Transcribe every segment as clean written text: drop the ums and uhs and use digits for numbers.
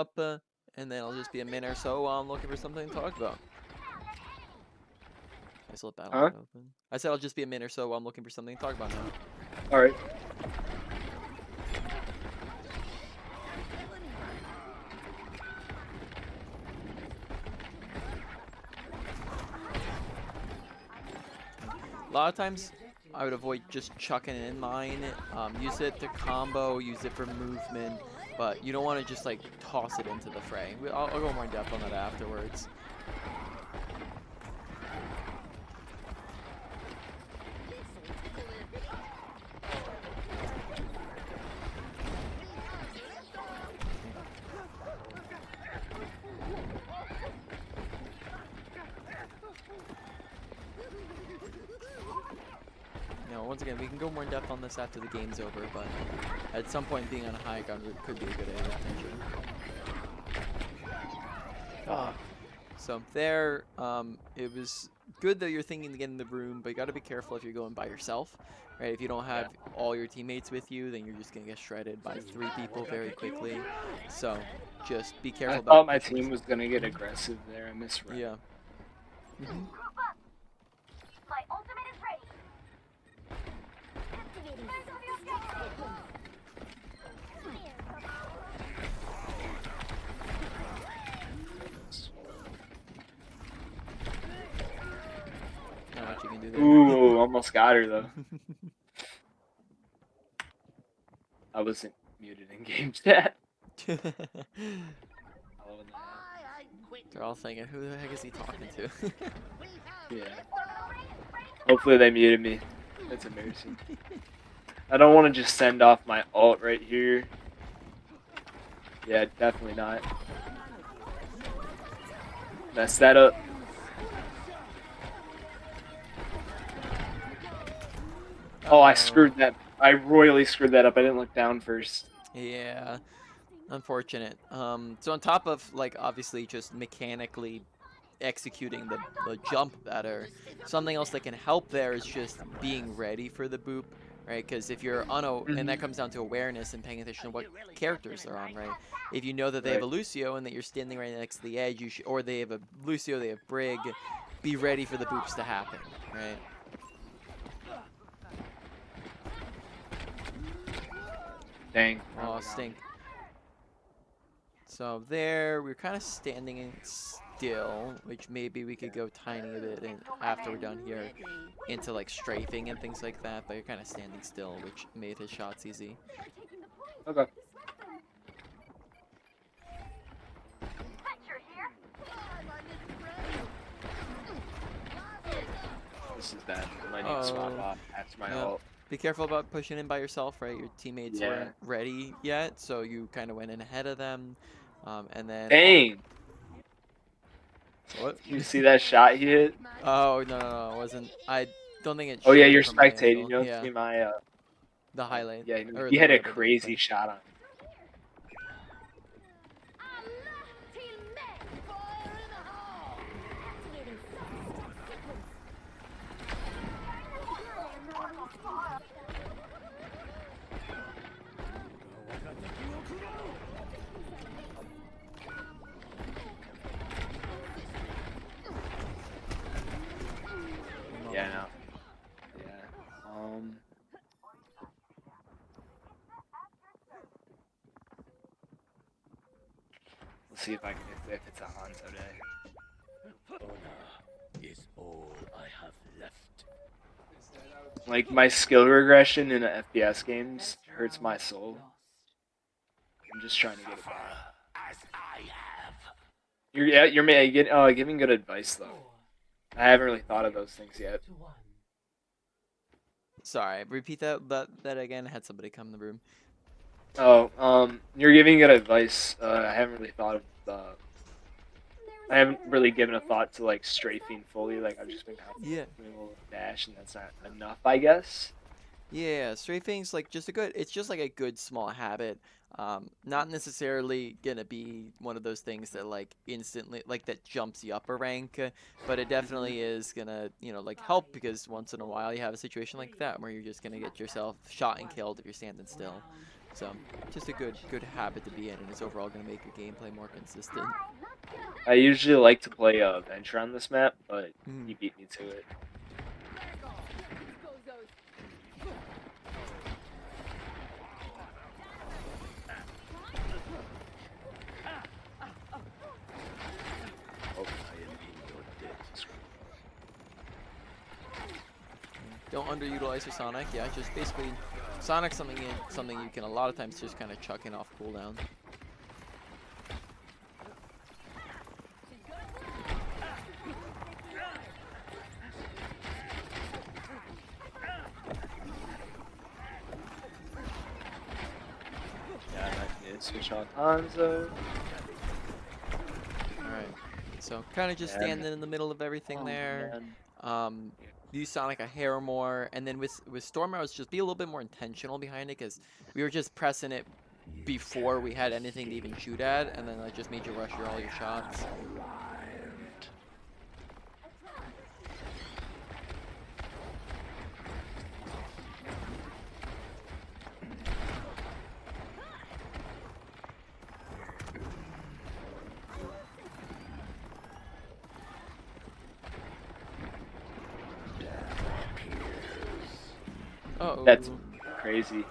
up, and then I'll just be a minute or so while I'm looking for something to talk about. I still have battle Huh? open. I said I'll just be a minute or so while I'm looking for something to talk about now. All right. A lot of times, I would avoid just chucking in mine. Use it to combo, use it for movement, but you don't want to just like toss it into the fray. I'll go more in depth on that afterwards. Once again, we can go more in depth on this after the game's over, but at some point being on a high ground could be a good area of attention. So there, it was good that you're thinking to get in the room, but you got to be careful if you're going by yourself, right? If you don't have all your teammates with you, then you're just gonna get shredded by 3 people very quickly. So just be careful about. I thought my team was gonna get aggressive there. I misread. Yeah. My ultimate is ready. Not much you can do there. Ooh, almost got her though. I wasn't muted in game chat. They're all thinking, who the heck is he talking to? Yeah. Hopefully they muted me. That's embarrassing. I don't want to just send off my ult right here. Yeah, definitely not. Mess that up. Oh, I screwed that. I royally screwed that up. I didn't look down first. Yeah, unfortunate. So on top of like obviously just mechanically executing the jump better, something else that can help there is just being ready for the boop, right? Because if you're and that comes down to awareness and paying attention to what characters they're on, right? If you know that they have a Lucio and that you're standing right next to the edge, you should, or they have a Lucio, they have Brig, be ready for the boops to happen, right? Dang. Oh, stink. So there, we're kind of standing in still, which maybe we could go tiny a bit after we're done here into like strafing and things like that, but you're kind of standing still, which made his shots easy. Okay. This is bad. I need to swap off. That's my ult. Be careful about pushing in by yourself, right? Your teammates weren't ready yet, so you kind of went in ahead of them, and then. Dang. What? You see that shot he hit? Oh no, it wasn't. I don't think it. Oh yeah, you're spectating. You don't see my the highlight. Yeah, he had a crazy shot on. Yeah, no. Yeah. Let's see if I can if it's a Hanzo day. Honor is all I have left. Like my skill regression in FPS games hurts my soul. I'm just trying to get it back. As I have. You're giving good advice though. I haven't really thought of those things yet. Sorry, repeat that again. I had somebody come in the room. Oh, you're giving good advice. I haven't really thought of I haven't really given a thought to like strafing fully. Like I've just been kind of doing a little dash, and that's not enough, I guess. Yeah, strafing's like it's just like a good small habit. Not necessarily gonna be one of those things that like instantly like that jumps you up a rank, but it definitely is gonna, like help because once in a while you have a situation like that where you're just gonna get yourself shot and killed if you're standing still. So just a good habit to be in, and it's overall going to make your gameplay more consistent. I usually like to play Venture on this map, but he Mm. beat me to it. Don't underutilize your Sonic. Yeah, just basically Sonic something you can a lot of times just kind of chuck in off cooldown. Yeah, I need to switch on Hanzo. Alright. So kind of just standing in the middle of everything there. Use Sonic a hair more, and then with Storm Arrows, just be a little bit more intentional behind it, because we were just pressing it before we had anything to even shoot at, and then that just made you rush all your shots. Uh-oh. That's crazy.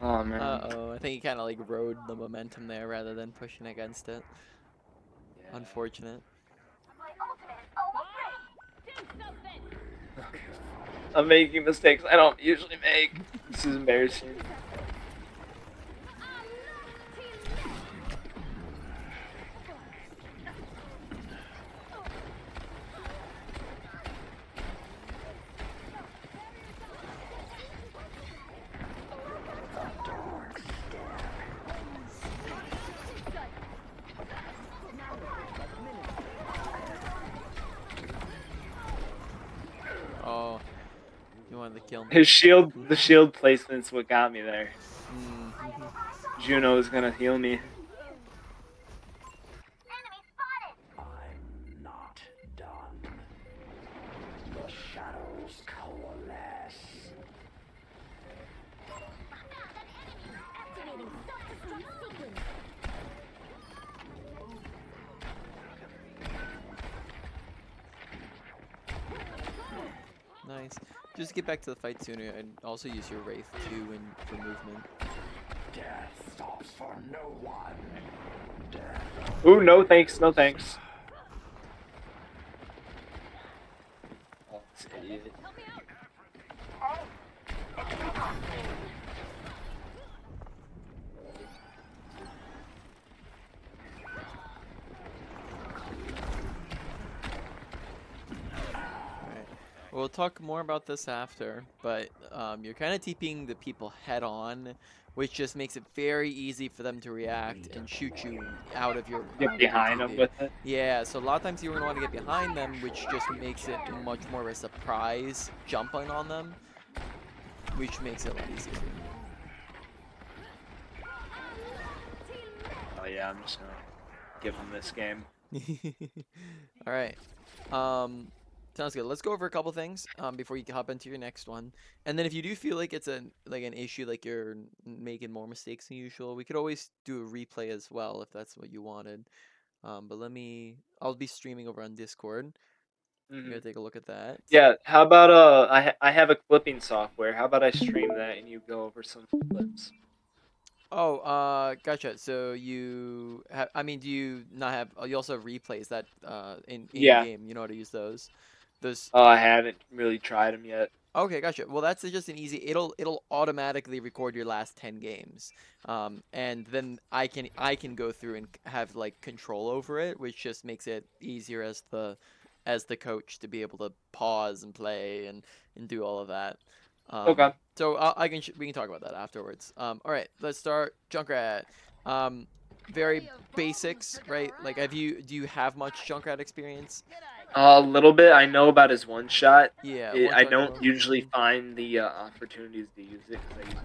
Oh man. Uh-oh. I think he kind of like rode the momentum there rather than pushing against it. Yeah. Unfortunate. My ultimate is almost ready. Do something. I'm making mistakes I don't usually make. This is embarrassing. Oh, you wanted to kill me. The shield placement's what got me there. Mm. Juno is gonna heal me. Enemy spotted. I'm not done. The shadows coalesce. Activating self-destruct sequence. Nice. Just get back to the fight sooner, and also use your Wraith too for movement. Death stops for no one. Death. Ooh, no thanks, no thanks. Oh, this idiot. Help me out. We'll talk more about this after, but you're kind of TPing the people head on, which just makes it very easy for them to react and shoot you out of your Get behind TP. him with it. Yeah, so a lot of times you're going to want to get behind them, which just makes it much more of a surprise jumping on them, which makes it a lot easier. Oh yeah, I'm just gonna give him this game. All right. Sounds good. Let's go over a couple things before you hop into your next one. And then if you do feel like it's an issue, like you're making more mistakes than usual, we could always do a replay as well if that's what you wanted. But I'll be streaming over on Discord. You're gonna take a look at that. Yeah, how about I have a clipping software. How about I stream that and you go over some clips? Oh, gotcha. So you have, I mean, do you not have, you also have replays that in Yeah. game, you know how to use those? Those I haven't really tried them yet. Okay, gotcha. Well, that's just an easy. It'll automatically record your last 10 games, and then I can go through and have like control over it, which just makes it easier as the coach to be able to pause and play and do all of that. Okay. So we can talk about that afterwards. All right, let's start Junkrat. Very basics, right? Like, do you have much Junkrat experience? A little bit. I know about his one shot. Yeah, I one-shot don't combo. usually find the opportunities to use it because I use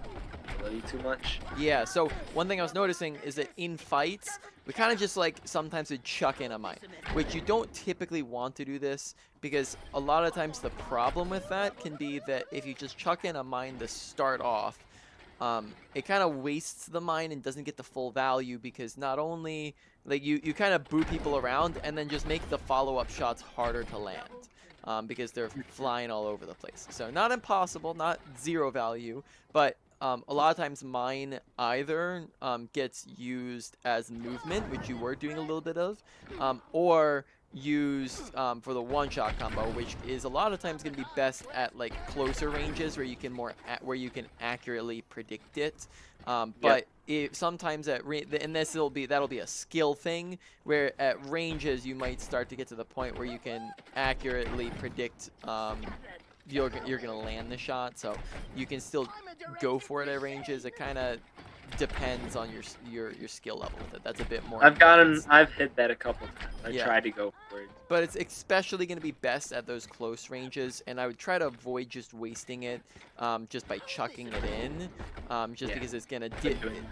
the ability too much. Yeah, so one thing I was noticing is that in fights, we kind of just like sometimes would chuck in a mine, which you don't typically want to do this because a lot of times the problem with that can be that if you just chuck in a mine to start off, it kind of wastes the mine and doesn't get the full value because not only like you kind of boot people around and then just make the follow-up shots harder to land because they're flying all over the place. So not impossible, not zero value, but a lot of times mine either gets used as movement, which you were doing a little bit of, or used for the one-shot combo, which is a lot of times going to be best at like closer ranges where you can where you can accurately predict it. But sometimes and that'll be a skill thing where at ranges you might start to get to the point where you can accurately predict you're gonna land the shot, so you can still go for it at ranges. It kind of depends on your skill level with it. That's a bit more. I've hit that a couple times. I tried to go for it. But it's especially going to be best at those close ranges, and I would try to avoid just wasting it just by chucking it in, because it's going to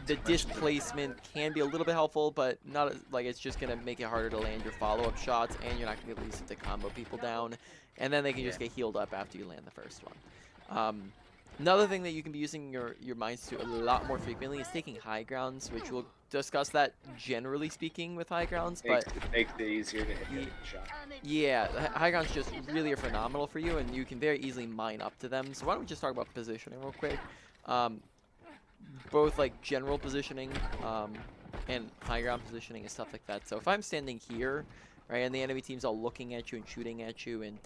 the displacement can be a little bit helpful, but not like it's just going to make it harder to land your follow-up shots, and you're not going to be able to use it to combo people down, and then they can just get healed up after you land the first one. Another thing that you can be using your mines to a lot more frequently is taking high grounds, which we'll discuss that generally speaking with high grounds, but it makes it easier to hit the shot. Yeah, high grounds just really are phenomenal for you, and you can very easily mine up to them. So why don't we just talk about positioning real quick? Both like general positioning and high ground positioning and stuff like that. So if I'm standing here, right, and the enemy team's all looking at you and shooting at you, and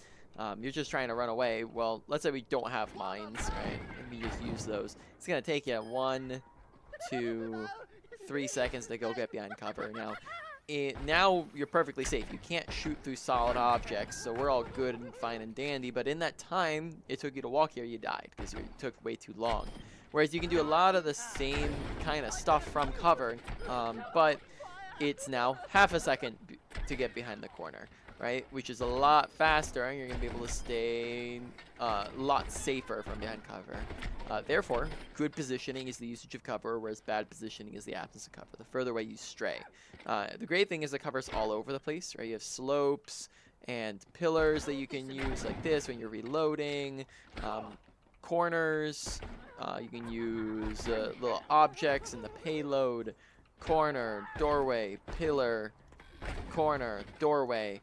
you're just trying to run away. Well, let's say we don't have mines, right? And we just use those. It's going to take you 1, 2, 3 seconds to go get behind cover. Now you're perfectly safe. You can't shoot through solid objects, so we're all good and fine and dandy. But in that time it took you to walk here, you died because it took way too long. Whereas you can do a lot of the same kind of stuff from cover, but it's now half a second to get behind the corner. Right, which is a lot faster, and you're going to be able to stay a lot safer from behind cover. Therefore, good positioning is the usage of cover, whereas bad positioning is the absence of cover. The further away you stray. The great thing is the cover's all over the place, right? You have slopes and pillars that you can use like this when you're reloading, corners. You can use little objects in the payload, corner, doorway, pillar, corner, doorway.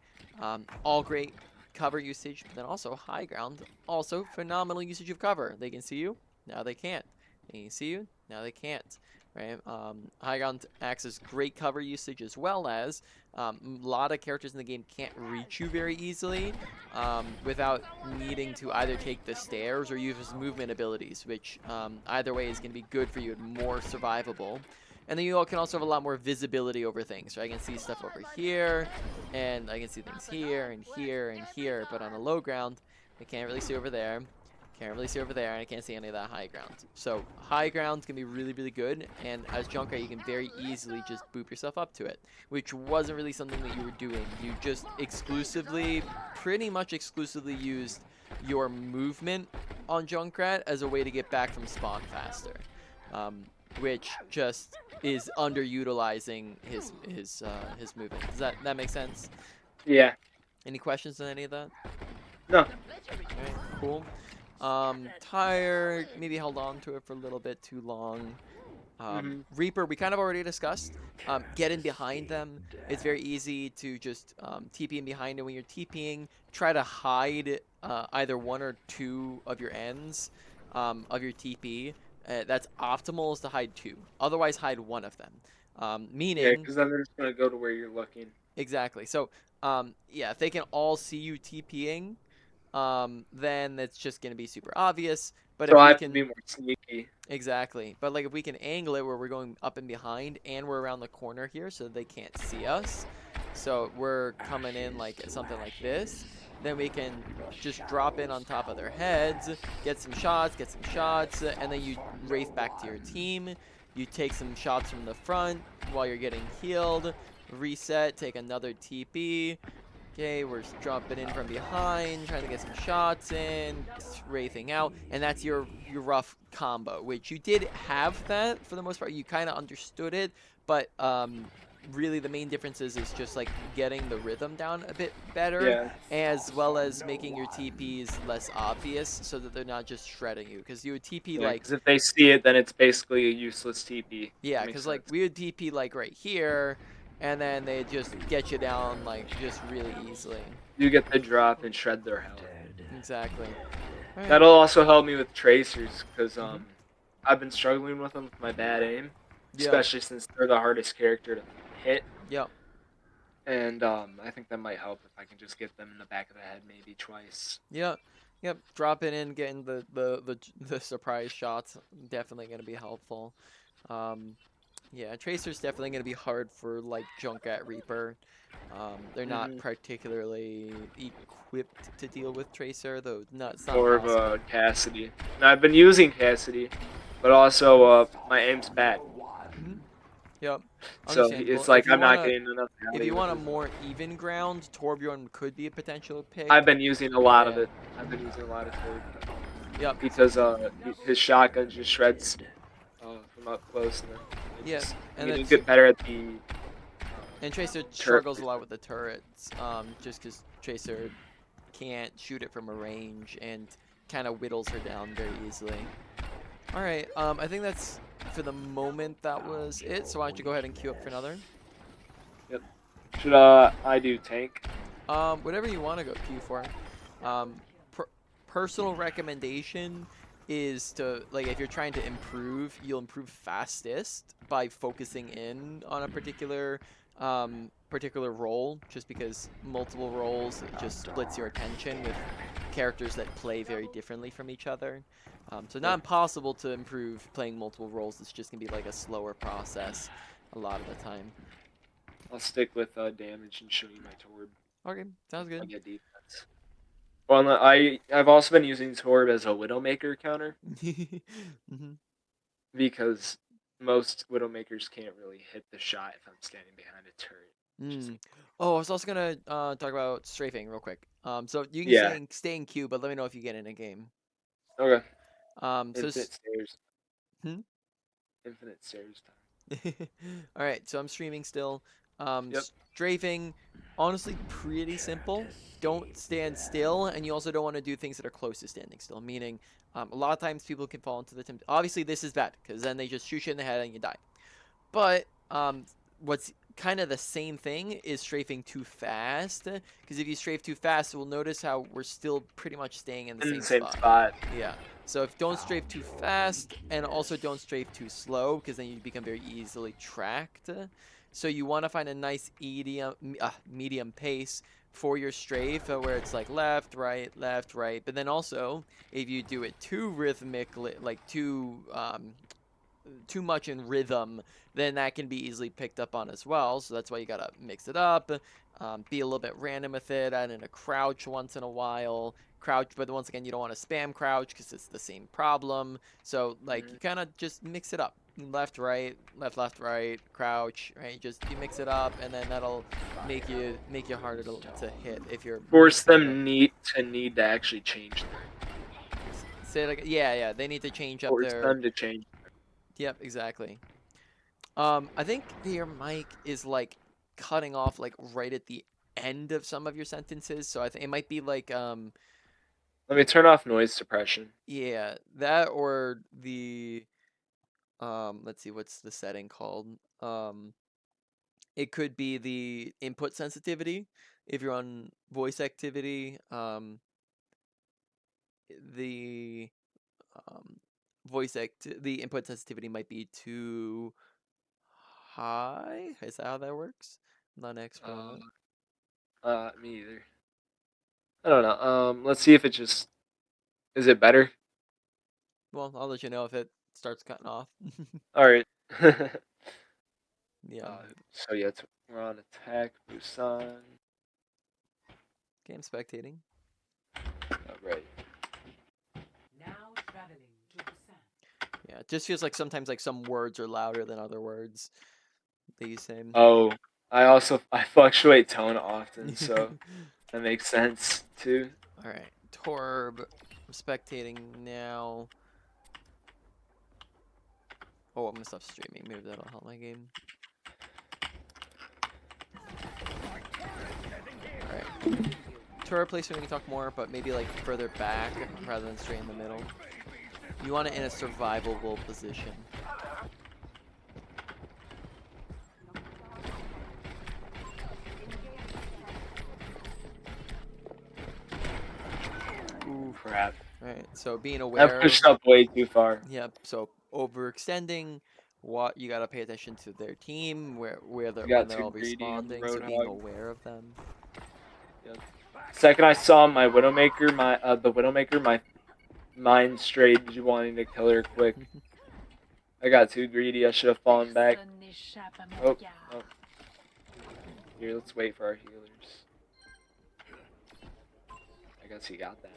All great cover usage, but then also high ground, also phenomenal usage of cover. They can see you, now they can't. They can see you, now they can't. Right? High ground acts as great cover usage, as well as a lot of characters in the game can't reach you very easily without needing to either take the stairs or use movement abilities, which either way is going to be good for you and more survivable. And then you all can also have a lot more visibility over things. So I can see stuff over here, and I can see things here, and here, and here. But on a low ground, I can't really see over there. Can't really see over there, and I can't see any of that high ground. So high ground can be really, really good. And as Junkrat, you can very easily just boop yourself up to it, which wasn't really something that you were doing. You just pretty much exclusively used your movement on Junkrat as a way to get back from spawn faster. Which just is underutilizing his movement. Does that make sense? Yeah. Any questions on any of that? No. Okay, cool. Tire, maybe held on to it for a little bit too long. Reaper, we kind of already discussed. Get in behind them. It's very easy to just TP in behind, and when you're TPing, try to hide either 1 or 2 of your ends of your TP. That's optimal is to hide 2. Otherwise, hide 1 of them. Meaning... Yeah, because then they're just going to go to where you're looking. Exactly. So, yeah, if they can all see you TPing, then it's just going to be super obvious. But so if I we have can... to be more sneaky. Exactly. But, like, if we can angle it where we're going up and behind, and we're around the corner here so they can't see us, so we're coming in like something like this, then we can just drop in on top of their heads, get some shots, and then you wraith back to your team. You take some shots from the front while you're getting healed, reset, take another TP. Okay, we're dropping in from behind, trying to get some shots in, wraithing out, and that's your rough combo, which you did have that for the most part. You kind of understood it, but really the main differences is just like getting the rhythm down a bit better, Yeah. as well as making your TPs less obvious so that they're not just shredding you. Because you would TP Yeah, like, because if they see it, then it's basically a useless TP. yeah, That makes because like sense. we would TP like right here, and then they just get you down like just really easily. You get the drop and shred their health. Exactly. All right. That'll also help me with tracers, because Mm-hmm. I've been struggling with them with my bad aim, Yep. especially since they're the hardest character to hit. Yep. And I think that might help if I can just get them in the back of the head maybe twice. Yep. Yep. Dropping in, getting the surprise shots, definitely gonna be helpful. Um, yeah, Tracer's definitely gonna be hard for like Junkrat Reaper. They're not Hmm. particularly equipped to deal with Tracer, though not it's not More of impossible. a Cassidy. Now I've been using Cassidy, but also my aim's bad. Hmm. Yep. So Understandable. it's like I'm not getting enough If value you with want a it. more even ground, Torbjorn could be a potential pick. I've been using a lot of Yeah. it. I've been using a lot of Torb Yep. because his shotgun just shreds from up close, and then it Yeah. just I And mean the you get better at the and Tracer turret. struggles a lot with the turrets, just because Tracer can't shoot it from a range and kind of whittles her down very easily. All right. I think that's for the moment that was it. So why don't you go ahead and queue up for another? Yep. Should I do tank? Whatever you want to go queue for. Um, personal recommendation is to like if you're trying to improve, you'll improve fastest by focusing in on a particular role, just because multiple roles it just splits your attention with characters that play very differently from each other. So not Yep. impossible to improve playing multiple roles. It's just gonna be like a slower process a lot of the time. I'll stick with damage and show you my Torb. Okay, sounds I good. get defense. Well, no, I've also been using Torb as a Widowmaker counter Hmm. because most Widowmakers can't really hit the shot if I'm standing behind a turret. Just Mm. Oh, I was also gonna talk about strafing real quick. So you can yeah. stay in queue, but let me know if you get in a game. Okay. So Infinite stairs. hmm? Infinite stairs time. All right, so I'm streaming still. Yep. Strafing, honestly, pretty simple. Don't stand still, and you also don't want to do things that are close to standing still. Meaning, a lot of times people can fall into the tempt. Obviously, this is bad because then they just shoot you in the head and you die. But what's kind of the same thing is strafing too fast. Because if you strafe too fast, we'll notice how we're still pretty much staying in the In the same same spot. spot. Yeah. So if don't strafe too fast, and also don't strafe too slow, because then you become very easily tracked. So you want to find a nice medium pace for your strafe, where it's like left, right. But then also, if you do it too rhythmically, like too much in rhythm, then that can be easily picked up on as well. So that's why you gotta mix it up, be a little bit random with it, add in a crouch once in a while. Crouch, but once again, you don't want to spam crouch because it's the same problem. So like you Mhm. kind of just mix it up, left, right, crouch, right? Just you mix it up, and then that'll make you harder to hit if you're Force mixing it up. them need to actually change their. Say like yeah, they need to change up Force their. them to change. Yep, exactly. I think your mic is like cutting off like right at the end of some of your sentences, so I think it might be like Let me turn off noise suppression. yeah, that or the let's see what's the setting called. It could be the input sensitivity if you're on voice activity. The um the input sensitivity might be too high. Is that how that works? I'm not an expert on that. Me either. I don't know. Let's see if it just is it better. Well, I'll let you know if it starts cutting off. All right. Yeah. So yeah, we're on attack. Busan. Okay, I'm spectating. All right. Now traveling to Busan. Yeah, it just feels like sometimes like some words are louder than other words that you say. Oh, I fluctuate tone often, so that makes sense too. All right, Torb. I'm spectating now. Oh, I'm gonna stop streaming. Maybe that'll help my game. turret placement we can talk more, but maybe like further back rather than straight in the middle. You want it in a survivable position. Ooh, crap. Right. So being I aware. pushed up way too far. Yep. So overextending. What you gotta pay attention to their team, where they're I got when they're too all greedy on the responding. So being Roadhog. aware of them. Yep. Second I saw my Widowmaker, my mind strayed wanting to kill her quick. I got too greedy. I should have fallen back. Oh, oh. Here, let's wait for our healers. I guess he got that.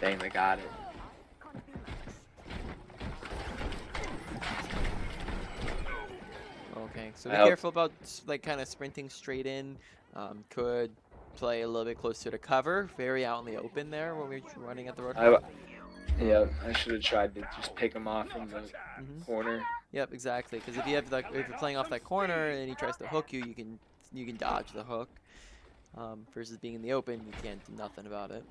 Dang, they got it. Okay, so be careful about like kind of sprinting straight in. Could play a little bit closer to cover, very out in the open there when we're running at the road. Yeah, I should have tried to just pick him off from the corner. Yep, exactly. Because if you have like if you're playing off that corner and he tries to hook you, you can dodge the hook. Versus being in the open, you can't do nothing about it.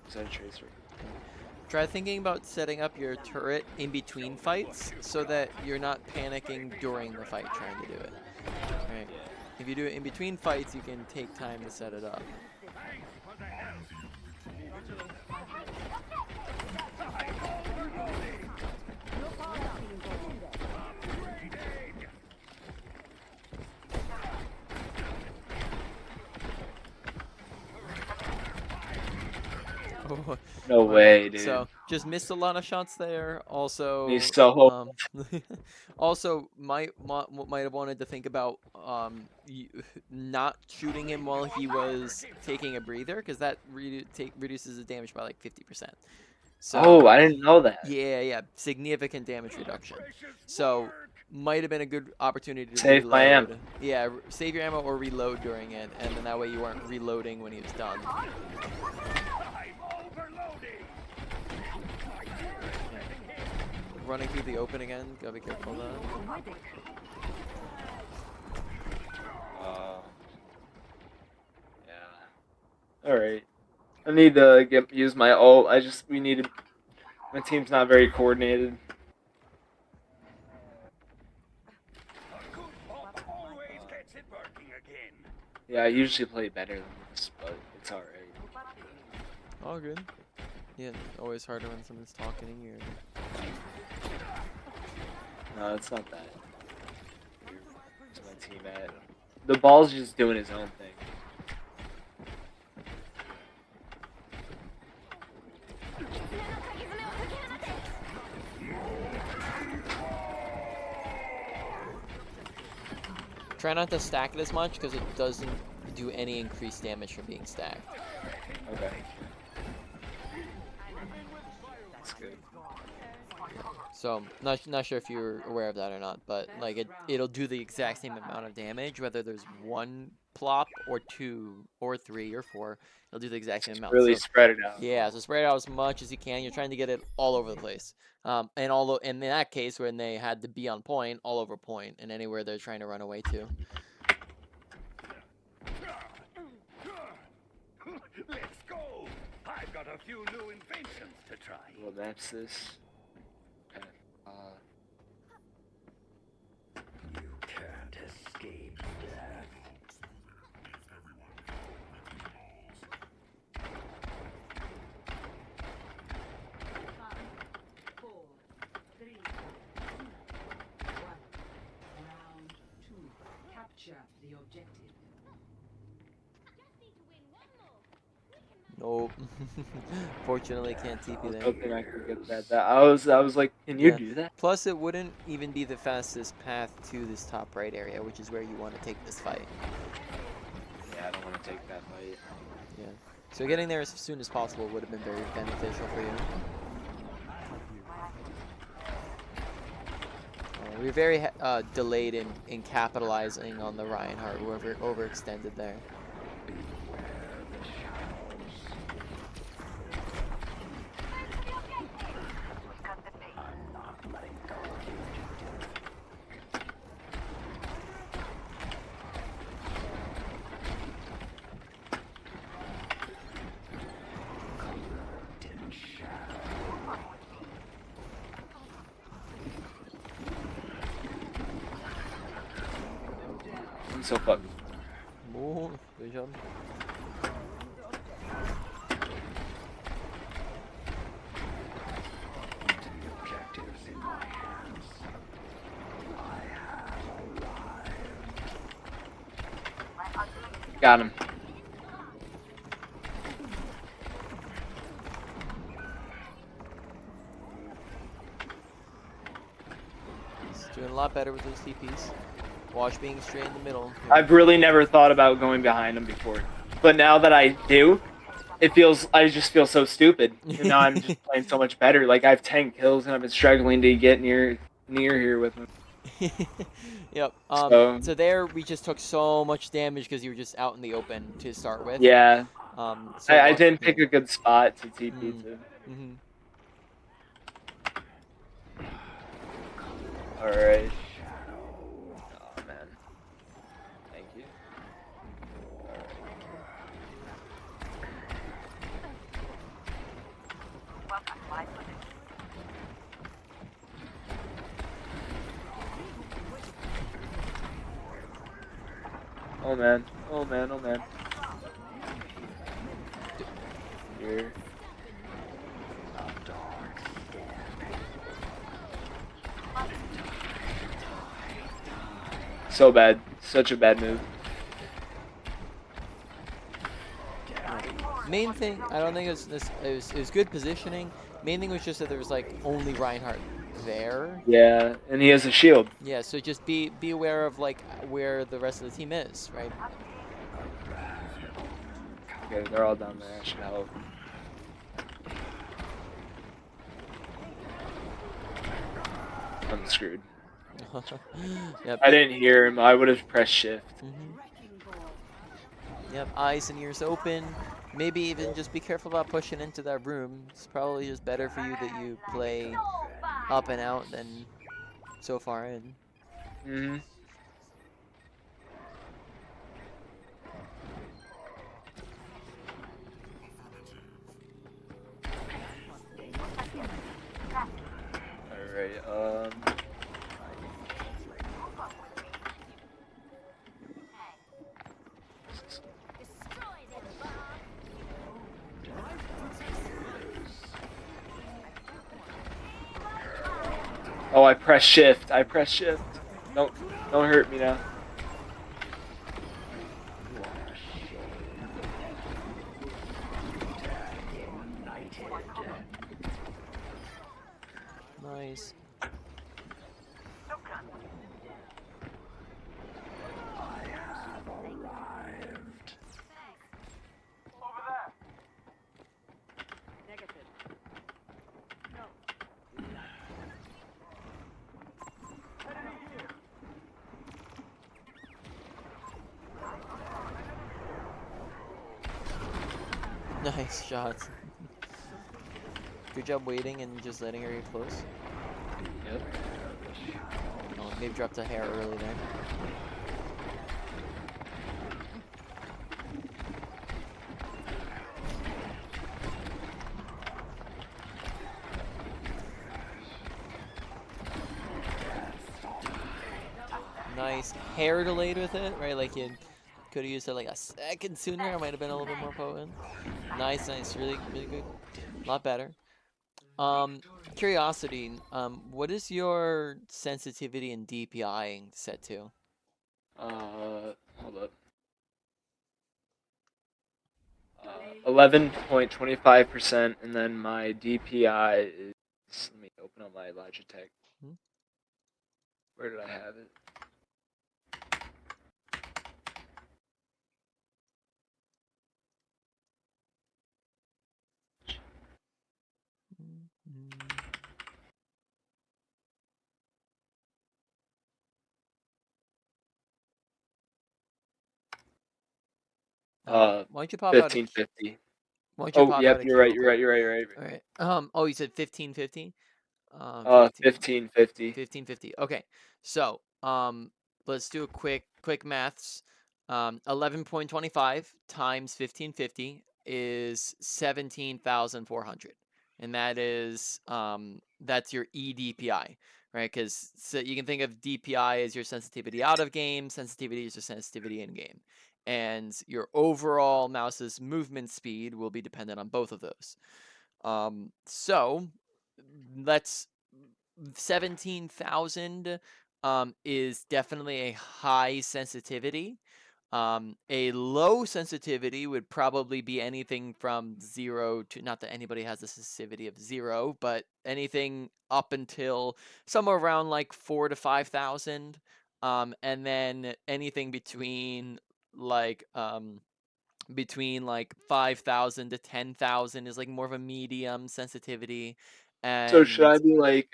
Is that a tracer? Try thinking about setting up your turret in between fights so that you're not panicking during the fight trying to do it. Right. If you do it in between fights, you can take time to set it up. No way, dude. So just missed a lot of shots there. Also, He's so also might have wanted to think about not shooting him while he was taking a breather, because that reduces his damage by like 50%. So, oh, I didn't know that. Yeah, significant damage reduction. So might have been a good opportunity to save reload. my ammo. Yeah, save your ammo or reload during it, and then that way you weren't reloading when he was done. Running through the open again, gotta be careful of that. Yeah. Alright. I need to use my ult. My team's not very coordinated. Yeah, I usually play better than this, but it's alright. All good. Yeah, always harder when someone's talking in your ear. No, it's not that. It's my team at. The ball's just doing his own thing. Try not to stack it as much because it doesn't do any increased damage from being stacked. Okay. That's good. So not sure if you're aware of that or not, but like it'll do the exact same amount of damage whether there's one plop or two or three or four. It'll do the exact same amount. Really so, spread it out. Yeah, so spread it out as much as you can. You're trying to get it all over the place. And in that case when they had to be on point, all over point, and anywhere they're trying to run away to. Let's go! I've got a few new inventions to try. Well, that's this. Okay. You can't escape death. 4, 3, 2, 1. Round 2. Capture the objective. Nope. Fortunately, can't TP I there. was hoping I could get that. I was like, can you do that? Plus, it wouldn't even be the fastest path to this top right area, which is where you want to take this fight. Yeah, I don't want to take that fight. Yeah. So getting there as soon as possible would have been very beneficial for you. We were very delayed in capitalizing on the Reinhardt. We were overextended there. I'm so fucked. Oh, good job. Got him. He's doing a lot better with those TPs. Watch being straight in the middle. I've really never thought about going behind him before, but now that I do, I just feel so stupid. And now I'm just playing so much better. Like I have 10 kills and I've been struggling to get near here with him. Yep. So there we just took so much damage because you were just out in the open to start with. yeah, I didn't pick yeah. a good spot to TP to. Mm-hmm. All right. Oh man. Thank you. Oh man. Oh man. Oh man. Here. So bad. Such a bad move. Main thing, I don't think it was this. It was good positioning. Main thing was just that there was like only Reinhardt there. Yeah, and he has a shield. Yeah, so just be aware of like where the rest of the team is, right? Okay, they're all down there. I should help. I'm screwed. Yep. I didn't hear him. I would have pressed shift. Yep, eyes and ears open. Maybe even just be careful about pushing into that room. It's probably just better for you that you play up and out than so far in. Mm-hmm. Alright, Oh, I press shift. I press shift. Don't hurt me now. Nice. Nice shots. Good job waiting and just letting her get close. Yep. Oh, maybe dropped a hair early there. Nice. Hair delayed with it, right? Like you could have used it like a second sooner. It might have been a little bit more potent. Nice, nice. Really, really good. A lot better. Curiosity. What is your sensitivity and DPI set to? Hold up. 11.25%, and then my DPI is. Let me open up my Logitech. Where did I have it? Why don't you pop out a? 1550. Why don't you Oh, pop yep, out a you're key right, real you're quick? right, you're right, you're right. All right. Oh, you said 1550. 1550. 1550. Okay. So, let's do a quick maths. 11.25 times 1550 is 17,400. And that's your eDPI, right? Cuz so you can think of DPI as your sensitivity out of game, sensitivity is your sensitivity in game. And your overall mouse's movement speed will be dependent on both of those. So let's 17,000 is definitely a high sensitivity. A low sensitivity would probably be anything from 0 to, not that anybody has a sensitivity of 0, but anything up until somewhere around like 4 to 5,000. And then anything like between like 5,000 to 10,000 is like more of a medium sensitivity. So should And I be like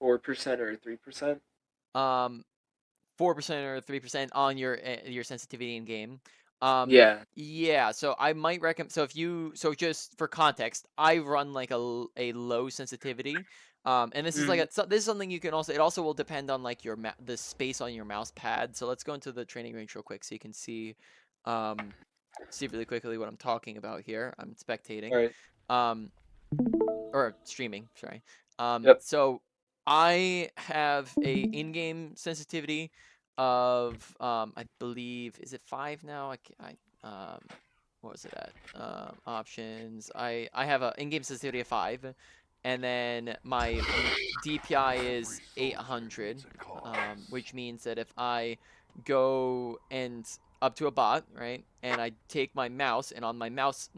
4% or 3%? um 4% or 3% on your sensitivity in game. Yeah. Yeah, so I might recommend, so just for context, I run like a low sensitivity. And this is Mm. this is something you can also, it also will depend on like the space on your mouse pad. So let's go into the training range real quick so you can um see really quickly what I'm talking about here. I'm spectating. All right. Um or streaming, sorry. Yep. So I have a in-game sensitivity of I believe, is it 5 now? What was it at? Options. I have a in-game sensitivity of 5, and then my DPI is 800, which means that if I go and up to a bot, right, and I take my mouse, and on my mouse,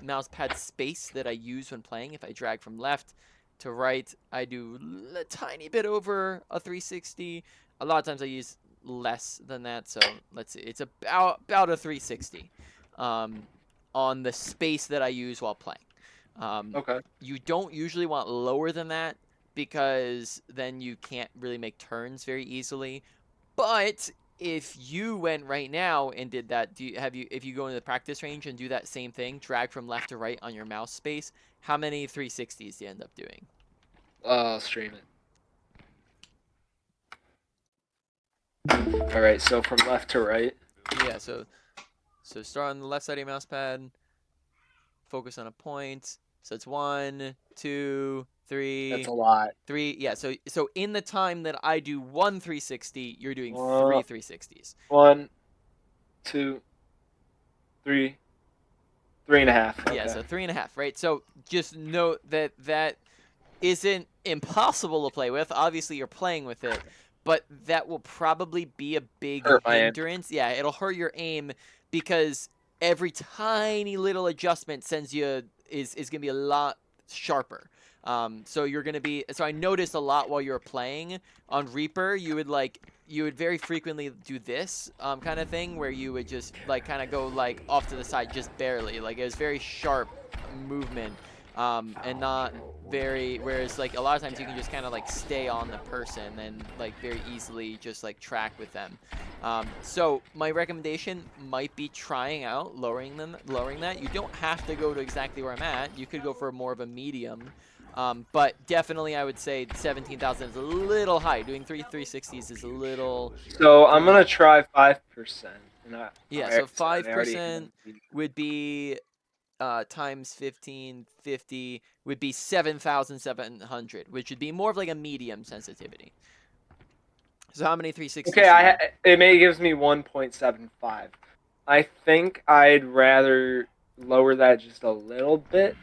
mouse pad space that I use when playing, if I drag from left to right, I do a tiny bit over a 360. A lot of times I use less than that, so let's see, it's about a 360 um, on the space that I use while playing. Okay. You don't usually want lower than that because then you can't really make turns very easily. But if you went right now and did that, if you go into the practice range and do that same thing, drag from left to right on your mouse space, how many 360s do you end up doing? I'll stream it. All right. So from left to right. Yeah, so start on the left side of your mouse pad, focus on a point. So it's 1, 2, 3, That's a lot. 3. Yeah, so in the time that I do one 360, you're doing Uh, 3 360s. 1, 2, 3, 3.5. Yeah, Okay. so 3.5, right? So just note that isn't impossible to play with. Obviously, you're playing with it, but that will probably be a big Hurt my aim. hindrance. Yeah, it'll hurt your aim because every tiny little adjustment is gonna be a lot sharper. So you're gonna be. So I noticed a lot while you were playing on Reaper, you would very frequently do this kind of thing where you would just like kind of go like off to the side just barely. Like it was very sharp movement, and not very, whereas like a lot of times you can just kind of like stay on the person and like very easily just like track with them. So my recommendation might be trying out lowering that. You don't have to go to exactly where I'm at. You could go for more of a medium. But definitely I would say 17,000 is a little high. Doing 360s is a little So I'm pretty. gonna try 5%. And Yeah, I so already 5% would be times 1550 would be 7,700, which would be more of like a medium sensitivity. So how many 360s do you do? It may gives me 1.75. I think I'd rather lower that just a little bit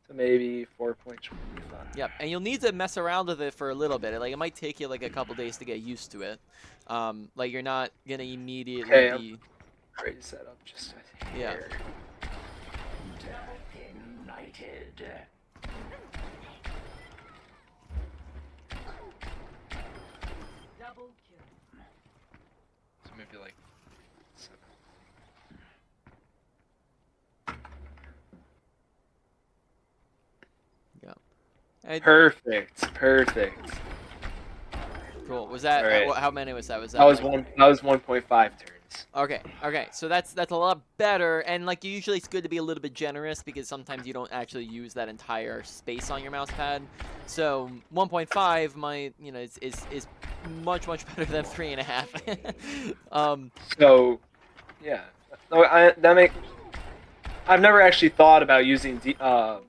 to maybe 4.25. Yep, and you'll need to mess around with it for a little bit. Like it might take you like a couple days to get used to it. Like you're not gonna immediately Okay, I'm be. raise that up just a Yeah. hair. United. Double kill. So maybe like 7. Yeah. Perfect. Cool. Was that All right. how many was that? Was That that was like? That was 1.5 turns. Okay. So that's a lot better, and like usually it's good to be a little bit generous because sometimes you don't actually use that entire space on your mouse pad. So 1.5 might is much better than 3.5. So, yeah. No, I've never actually thought about using a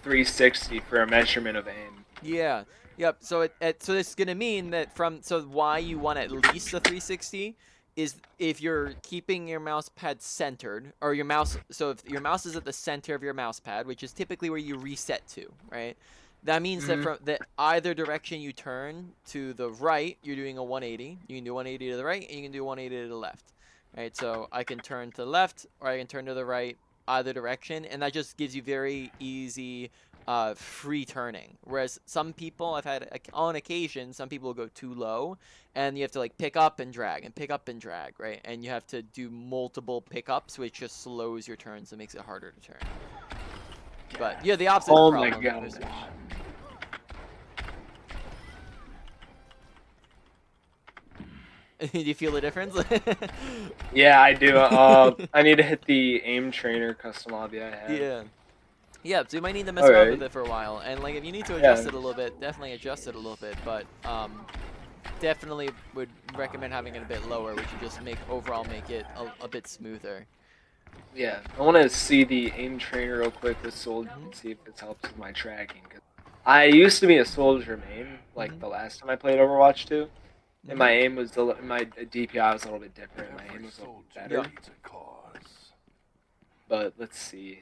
360 for a measurement of aim. Yeah. Yep. So so this is gonna mean that so why you want at least a 360 is if you're keeping your mouse pad centered or your mouse. So if your mouse is at the center of your mouse pad, which is typically where you reset to, right? That means that from that either direction you turn to the right, you're doing a 180. You can do 180 to the right, and you can do 180 to the left, right? So I can turn to the left or I can turn to the right, either direction, and that just gives you very easy free turning. Whereas some people, I've had on occasion, some people will go too low, and you have to like pick up and drag and pick up and drag, right? And you have to do multiple pickups, which just slows your turns and makes it harder to turn. But yeah, the opposite Oh problem. my god. Do you feel the difference? Yeah, I do. I need to hit the aim trainer custom lobby I have. Yeah. Yeah, so you might need to mess around with it for a while. And like if you need to adjust it a little bit, definitely adjust it a little bit. But definitely would recommend having it a bit lower, which would just overall make it a bit smoother. Yeah, I want to see the aim trainer real quick with soldier and see if it helps with my tracking. Cause I used to be a soldier main, like the last time I played Overwatch 2, and my aim was my DPI was a little bit different. My aim was a little better. Yeah. But let's see.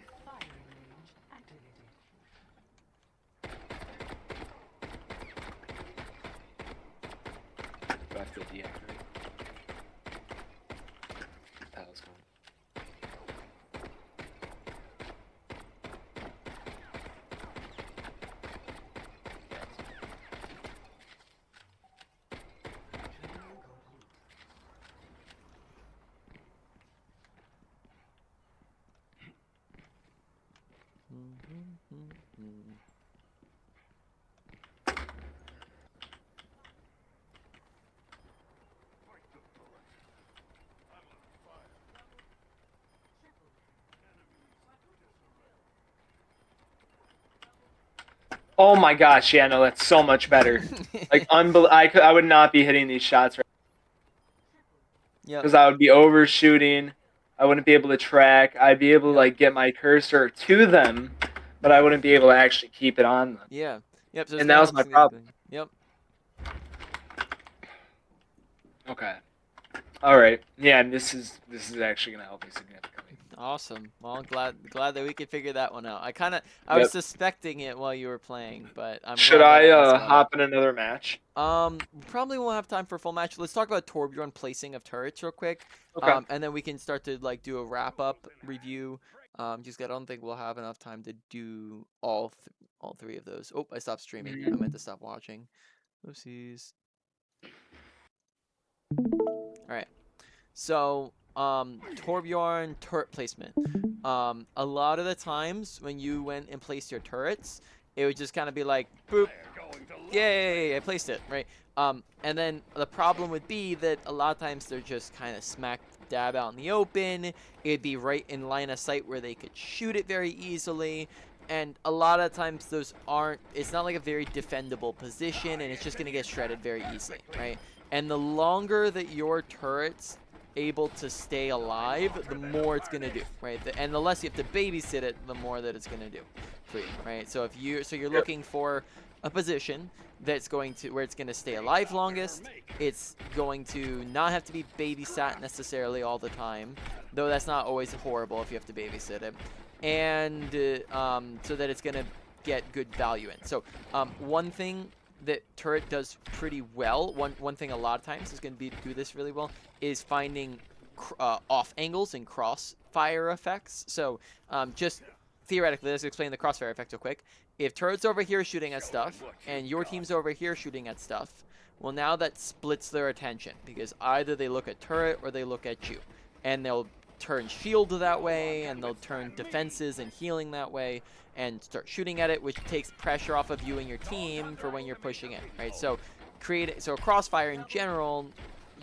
Do I have to deactivate? That was going. Oh my gosh, yeah, no, that's so much better. Like, I would not be hitting these shots right Yeah. because I would be overshooting. I wouldn't be able to track. I'd be able to like get my cursor to them, but I wouldn't be able to actually keep it on them. Yeah. Yep. So And that was my problem. Yep. Okay. All right. Yeah, and this is actually gonna help me significantly. Awesome. Well, glad that we could figure that one out. I was suspecting it while you were playing, but I'm Should glad that I messed one hop up. in another match? Probably won't have time for a full match. Let's talk about Torbjorn placing of turrets real quick. Okay. And then we can start to like do a wrap up review. Just I don't think we'll have enough time to do all three of those. Oh, I stopped streaming. I meant to stop watching. Oopsies. All right. So, Torbjorn turret placement. A lot of the times when you went and placed your turrets, it would just kind of be like, boop, yay, I placed it, right? And then the problem would be that a lot of times they're just kind of smack dab out in the open. It'd be right in line of sight where they could shoot it very easily. And a lot of times it's not like a very defendable position, and it's just going to get shredded very easily, right? And the longer that your turret's able to stay alive, the more it's going to do, right? And the less you have to babysit it, the more that it's going to do for you, right? So you're looking for a position that's where it's going to stay alive longest. It's going to not have to be babysat necessarily all the time, though that's not always horrible if you have to babysit it. And so that it's going to get good value in. So one thing that turret does pretty well, one thing a lot of times is going to do this really well, is finding off angles and crossfire effects. So just theoretically, let's explain the crossfire effect real quick. If turret's over here shooting at stuff, and your team's over here shooting at stuff, well, now that splits their attention, because either they look at turret or they look at you. And they'll turn shield that way, and they'll turn defenses and healing that way, and start shooting at it, which takes pressure off of you and your team for when you're pushing it, right? So create so a crossfire in general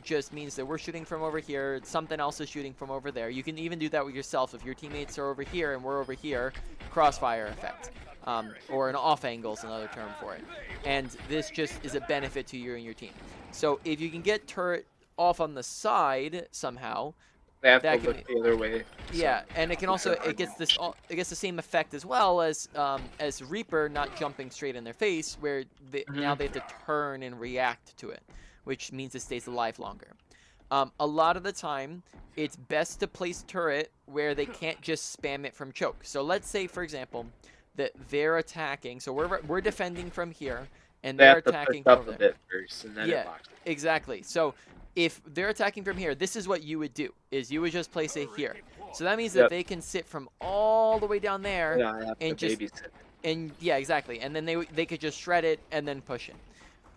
just means that we're shooting from over here, something else is shooting from over there. You can even do that with yourself if your teammates are over here and we're over here. Crossfire effect, or an off angle is another term for it. And this just is a benefit to you and your team. So if you can get turret off on the side somehow, They have that to can look the other way. yeah, and it can also it gets the same effect as well as Reaper not jumping straight in their face, where now they have to turn and react to it, which means it stays alive longer. A lot of the time, it's best to place turret where they can't just spam it from choke. So let's say, for example, that they're attacking. So we're defending from here, and They they're have to attacking push from up over a there. bit first, and then Yeah, it locks. exactly. So if they're attacking from here, this is what you would do, is you would just place it here. So that means that Yep. they can sit from all the way down there Yeah, I have and to just, babysit. and yeah, exactly. And then they could just shred it and then push it.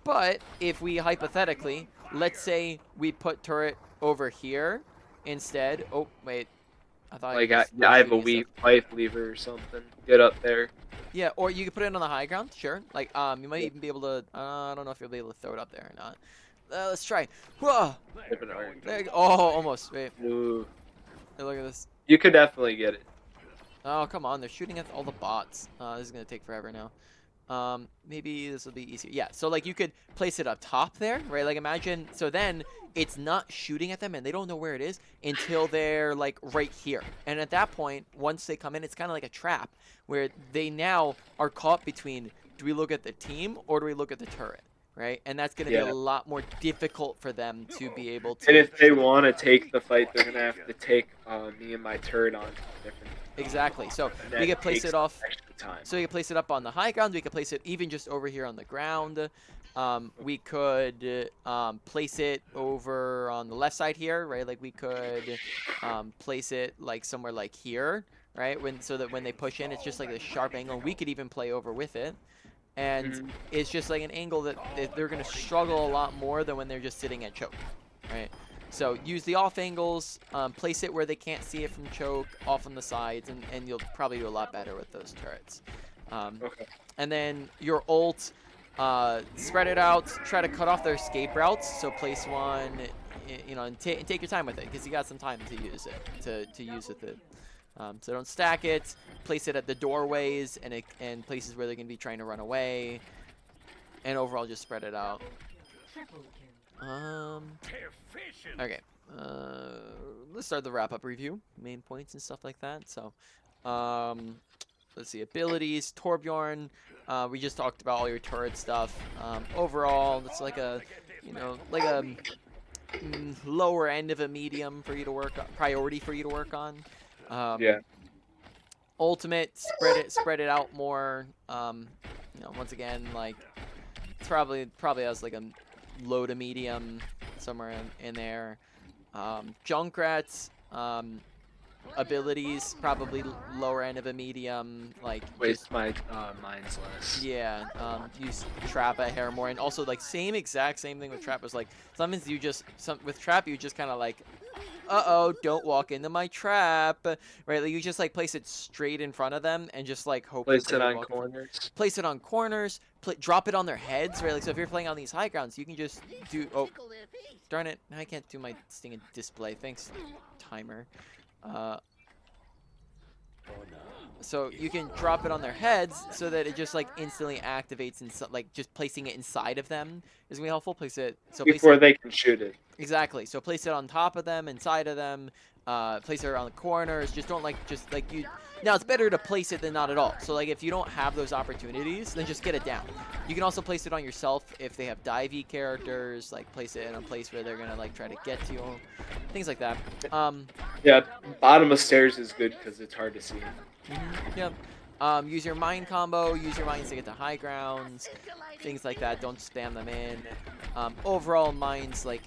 But if we hypothetically, let's say we put turret over here instead. Oh, wait. I thought Like I was I have a shooting at weak stuff. pipe lever or something. Get up there. Yeah, or you could put it on the high ground, sure. Like, you might even be able to, I don't know if you'll be able to throw it up there or not. Let's try. Whoa! Flip it over. There you go. Oh, almost. Wait. Ooh. Hey, look at this. You could definitely get it. Oh, come on. They're shooting at all the bots. This is going to take forever now. Maybe this will be easier. Yeah, so like you could place it up top there, right? Like imagine, so then it's not shooting at them and they don't know where it is until they're like right here. And at that point, once they come in, it's kind of like a trap where they now are caught between, do we look at the team or do we look at the turret? Right? And that's going to be a lot more difficult for them to be able to. And if they want to take the fight, they're gonna have to take me and my turret on different. Exactly. So And we that could place takes it off. extra time. So we could place it up on the high ground. We could place it even just over here on the ground. We could place it over on the left side here, right? Like we could place it like somewhere like here, right? So that when they push in, it's just like a sharp angle. We could even play over with it. And it's just like an angle that they're going to struggle a lot more than when they're just sitting at choke, right? So use the off angles, place it where they can't see it from choke, off on the sides, and you'll probably do a lot better with those turrets. Okay. And then your ult, spread it out, try to cut off their escape routes. So place one, you know, and take your time with it because you got some time to use it, to use with it. So don't stack it. Place it at the doorways and places where they're going to be trying to run away. And overall, just spread it out. Triple kill. Efficient. Okay. Let's start the wrap-up review. Main points and stuff like that. So, let's see. Abilities. Torbjorn. We just talked about all your turret stuff. Overall, it's like a, you know, like a lower end of a medium for you to work on, priority for you to work on. Yeah. Ultimate, spread it out more. You know, once again, like it's probably has like a low to medium somewhere in there. Junkrat's abilities probably lower end of a medium. Like Waste my mine's less. yeah, use trap at hair more, and also like exact same thing with trap was like sometimes you just with trap you just kind of like, uh-oh, don't walk into my trap, right? Like you just like place it straight in front of them and just like hope Place that it they on walk- corners. place it on corners, drop it on their heads, right? Like so if you're playing on these high grounds, you can just do, oh darn it, I can't do my stinging display, thanks timer. So you can drop it on their heads so that it just like instantly activates, and like just placing it inside of them is gonna be helpful. Place it Before they can shoot it. exactly. So place it on top of them, inside of them. Place it around the corners. Just don't like you. Now it's better to place it than not at all. So like if you don't have those opportunities, then just get it down. You can also place it on yourself if they have divey characters. Like place it in a place where they're gonna like try to get to you, things like that. Yeah, bottom of stairs is good because it's hard to see. Yep. Use your mine combo. Use your mines to get to high grounds. Things like that. Don't spam them in. Overall, mines like,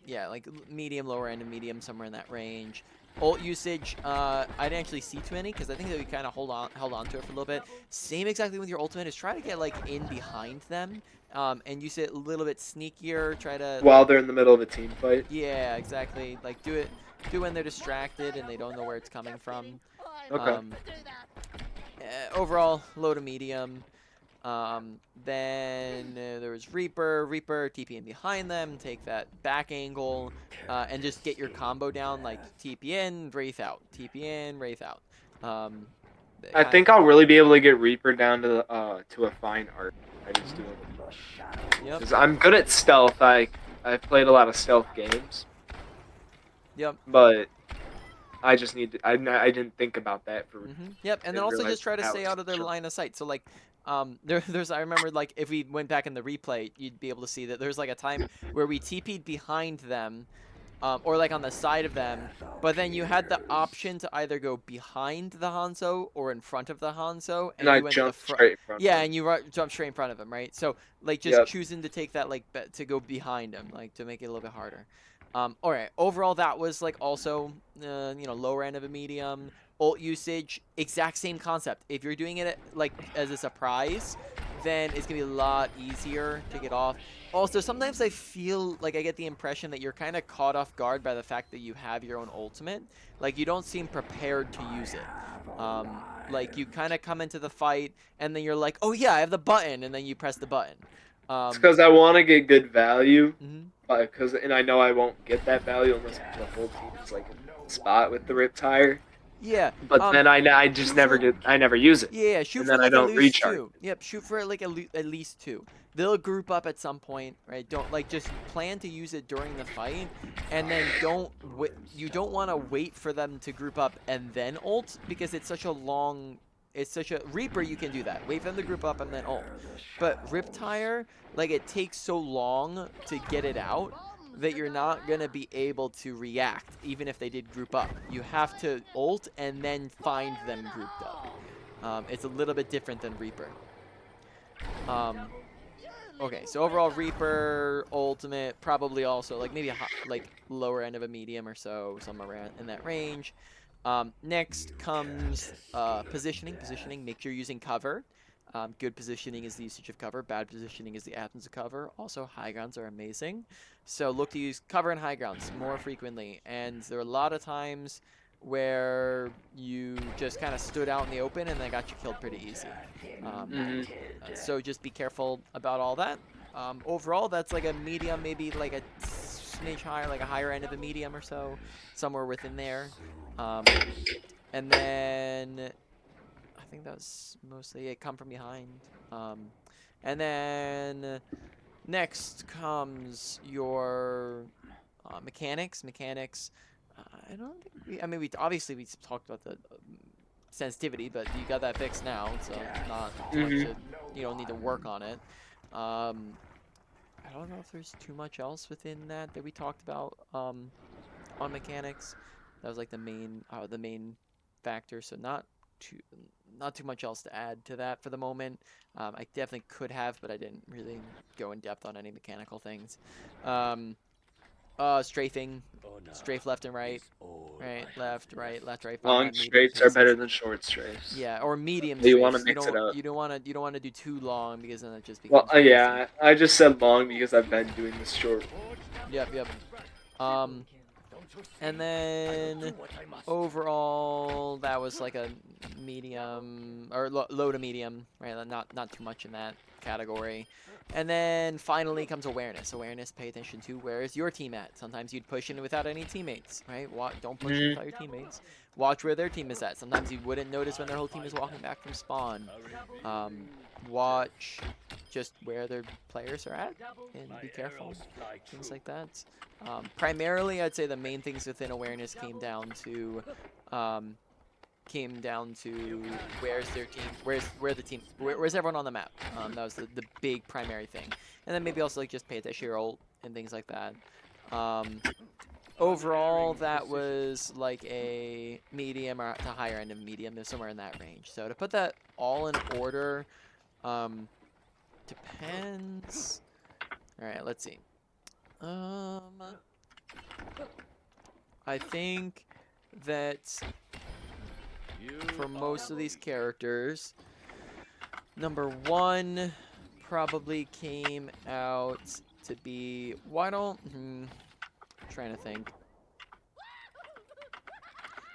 yeah, like medium, lower end of medium, somewhere in that range. Ult usage, I didn't actually see too many because I think that we kind of held on to it for a little bit. Same exactly with your ultimate is try to get like in behind them, and use it a little bit sneakier. Try to While they're in the middle of a team fight. yeah, exactly. Like do it when they're distracted and they don't know where it's coming from. Okay. Overall, low to medium. Then there was Reaper. Reaper TP in behind them, take that back angle, and just get your combo down, like TP in, Wraith out, TP in, Wraith out. I think I'll really be able to get Reaper down to a fine art. I just do it. Yep. Because I'm good at stealth. I've played a lot of stealth games. Yep. But I just need to, I didn't think about that for. Yep, and then also just try to stay out of their line of sight. So like, there's I remember like if we went back in the replay, you'd be able to see that there's like a time where we TP'd behind them, or like on the side of them, but then you had the option to either go behind the Hanzo or in front of the Hanzo, And I you went to the jumped front. straight in front. Yeah, and you jumped straight in front of him, right? So like just choosing to take that like to go behind him, like to make it a little bit harder. All right. Overall, that was like also, lower end of a medium. Ult usage, exact same concept. If you're doing it like as a surprise, then it's gonna be a lot easier to get off. Also, sometimes I feel like I get the impression that you're kind of caught off guard by the fact that you have your own ultimate. Like you don't seem prepared to use it. Like you kind of come into the fight and then you're like, oh yeah, I have the button, and then you press the button. It's because I want to get good value. Mhm. And I know I won't get that value unless the whole team is like in spot with the Riptire. Yeah. But then I just never use it. Yeah, shoot and for then like I don't at least recharge. 2. Yep, shoot for like at least 2. They'll group up at some point, right? Don't like just plan to use it during the fight, and then you don't want to wait for them to group up and then ult, because it's such a Reaper. You can do that. Wait for them to group up and then ult. But Riptire, like it takes so long to get it out that you're not going to be able to react, even if they did group up. You have to ult and then find them grouped up. It's a little bit different than Reaper. Okay, so overall Reaper, ultimate, probably also like maybe like lower end of a medium or so, somewhere around in that range. Next comes positioning. Positioning, make sure you're using cover. Good positioning is the usage of cover. Bad positioning is the absence of cover. Also, high grounds are amazing. So look to use cover and high grounds more frequently. And there are a lot of times where you just kind of stood out in the open and they got you killed pretty easy. So just be careful about all that. Overall, that's like a medium, maybe like a smidge higher, like a higher end of a medium or so, somewhere within there. And then I think that's mostly it. Come from behind. And then next comes your mechanics. I don't think we obviously we talked about the sensitivity, but you got that fixed now, so not too much to, you don't need to work on it. I don't know if there's too much else within that we talked about on mechanics. That was like the main factor, so not too much else to add to that for the moment. I definitely could have, but I didn't really go in depth on any mechanical things. Strafing, strafe left and right, left, right. Long strafes are better than short strafes. Yeah, or medium. You want to mix it up. You don't want to do too long, because then it just becomes. Well, yeah, I just said long because I've been doing this short. Yep. And then overall, that was like a medium or low to medium, right? Not too much in that category. And then finally comes awareness. Awareness, pay attention to where is your team at. Sometimes you'd push in without any teammates, right? Don't push in without your teammates. Watch where their team is at. Sometimes you wouldn't notice when their whole team is walking back from spawn. Watch just where their players are at and be careful. Things like that. Primarily, I'd say the main things within awareness came down to where's their team, where's everyone on the map. That was the big primary thing. And then maybe also like just pay attention to your ult and things like that. Overall, that was like a medium or to higher end of medium. There's somewhere in that range. So to put that all in order, depends. All right, let's see. I think that for most of these characters, number 1 probably came out to be, trying to think.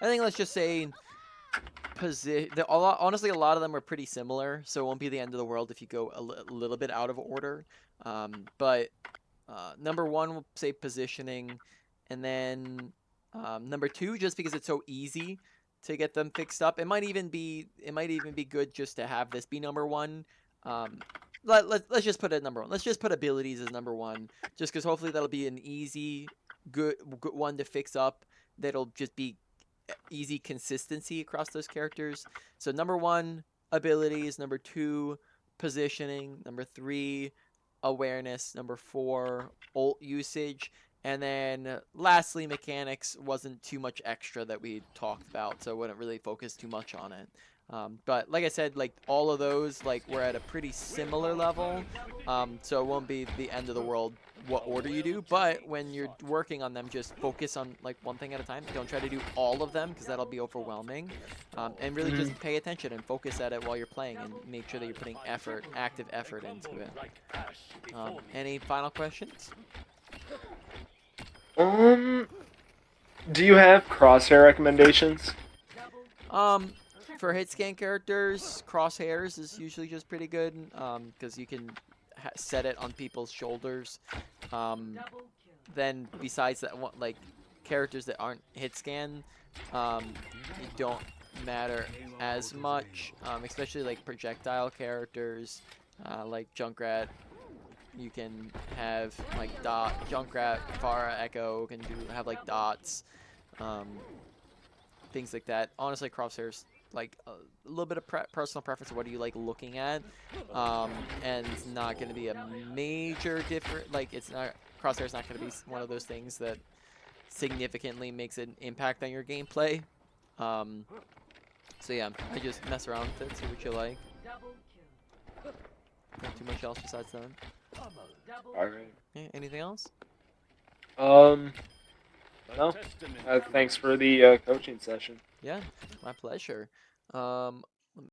I think let's just say honestly, a lot of them are pretty similar, so it won't be the end of the world if you go a little bit out of order. But number one, we'll say positioning, and then number two, just because it's so easy to get them fixed up, it might even be good just to have this be number one. Let's just put it at number one. Let's just put abilities as number one, just because hopefully that'll be an easy, good one to fix up. That'll just be easy consistency across those characters. So number one, abilities. Number two, positioning. Number three, awareness. Number four, ult usage. And then lastly, mechanics wasn't too much extra that we talked about, so I wouldn't really focus too much on it. But like I said, like all of those, like we're at a pretty similar level, so it won't be the end of the world what order you do. But when you're working on them, just focus on like one thing at a time. Don't try to do all of them because that'll be overwhelming. And really just pay attention and focus at it while you're playing, and make sure that you're putting active effort into it. Any final questions? Do you have crosshair recommendations? For hit scan characters, crosshairs is usually just pretty good, because you can set it on people's shoulders. Then besides that, like characters that aren't hit scan, it don't matter as much, especially like projectile characters, like Junkrat. You can have like Junkrat, Pharah, Echo can have like dots, things like that. Honestly, crosshairs like a little bit of personal preference of what do you like looking at, and it's not going to be a major different. Like it's not crosshair's not going to be one of those things that significantly makes an impact on your gameplay. So yeah, I just mess around with it, see what you like. Not too much else besides that. Alright. Yeah, anything else? No. Thanks for the coaching session. Yeah, my pleasure.